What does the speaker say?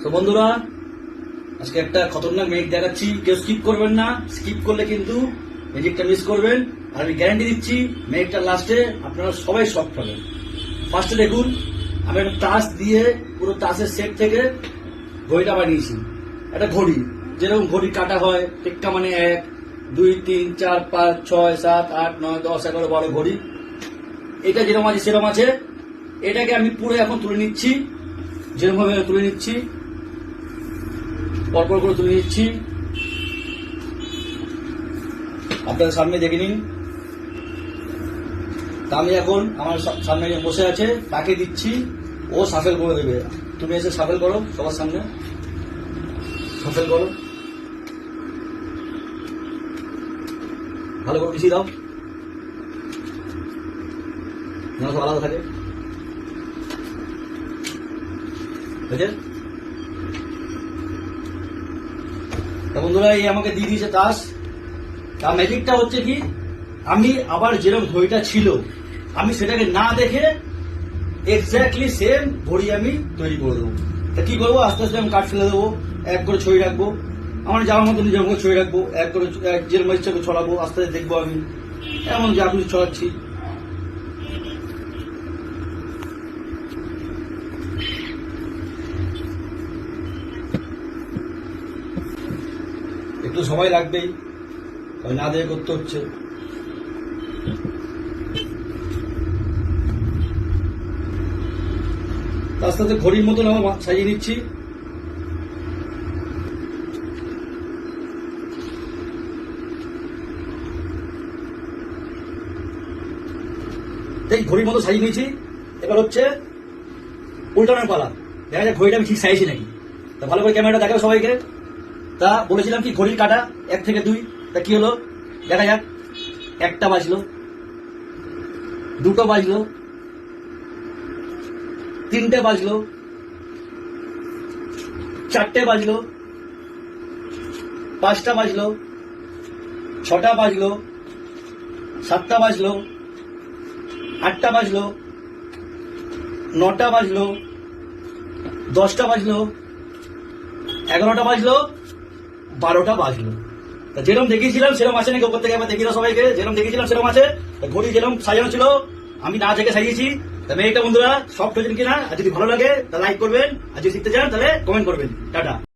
তো বন্ধুরা, আজকে একটা খতরনাক ম্যাজিক দেখাচ্ছি। কেউ স্কিপ করবেন না, স্কিপ করলে কিন্তু ম্যাজিকটা মিস করবেন। আর আমি গ্যারান্টি দিচ্ছি ম্যাজিকটা লাস্টে আপনারা সবাই শক পাবেন। ফার্স্টে দেখুন, আমি একটা তাস দিয়ে পুরো তাসের সেট থেকে ঘড়িটা বানিয়েছি। একটা ঘড়ি, যেরকম ঘড়ি কাটা হয়, টেক্কা মানে 1, 2, 3, 4, 5, 6, 7, 8, 9, 10, 11, 12 ঘড়ি। এটা যেরকম আছে সেরকম আছে। এটাকে আমি পুরো এখন তুলে নিচ্ছি, যেরকম ভাবে তুলে নিচ্ছি, পরপর করে তুলে নিচ্ছি। আপনাদের সামনে দেখে নিন। তা আমি এখন আমার সামনে বসে আছে, তাকে দিচ্ছি, ও সাফেল করে দেবে। তুমি এসে সাফেল করো, সবার সামনে সাফেল করো, ভালো করে মিশিয়ে দাও, যেন সব আলাদা থাকে। বুঝলেন? বন্ধুরা, এই আমাকে দিয়ে দিয়েছে তাস। তার ম্যাজিকটা হচ্ছে কি, আমি আবার যেরকম ঘড়িটা ছিল আমি সেটাকে না দেখে এক্স্যাক্টলি সেম ঘড়ি আমি তৈরি করে দেবো। তা কি করবো, আস্তে আস্তে আমি কাঠ ফেলে দেবো, এক করে ছড়ি রাখবো, আমার যাওয়ার মতো নিজের মতো ছড়ি রাখবো, এক করে যেরকম ইচ্ছা করে ছড়াবো। আস্তে আস্তে দেখবো আমি এমন যা কিছু ছড়াচ্ছি। একটু সময় লাগবেই, না দিয়ে করতে হচ্ছে। আস্তে আস্তে ঘড়ির মতন আমার সাজিয়ে নিচ্ছি। ঘড়ির মতো সাজিয়ে নিয়েছি। এবার হচ্ছে উল্টানোর পালা। দেখা যায় ঘড়িটা আমি ঠিক সাইছি নাকি। তা ভালো করে ক্যামেরাটা দেখাবো সবাইকে। তা বলেছিলাম কি ঘড়ির কাটা 1 থেকে 2। তা কি হলো দেখা যাক। 1টা বাজলো, 2টো বাজলো, 3টে বাজলো, 4টে বাজলো, 5টা বাজলো, 6টা বাজলো, 7টা বাজলো, 8টা বাজলো, 9টা বাজলো, 10টা বাজলো, 11টা বাজলো, 12টা বাজলো। যেরকম দেখিয়েছিলাম সেরকম আছে নাকি ওপর থেকে একবার দেখিয়ে দাও সবাইকে। যেরকম দেখিয়েছিলাম সেরকম আছে। ঘড়ি যেরকম সাজানো ছিল আমি না থেকে সাজিয়েছি। তা মেয়েটা বন্ধুরা সফট হয়েছেন কিনা, আর যদি ভালো লাগে তাহলে লাইক করবেন, আর যদি শিখতে চান তাহলে কমেন্ট করবেন। টাটা।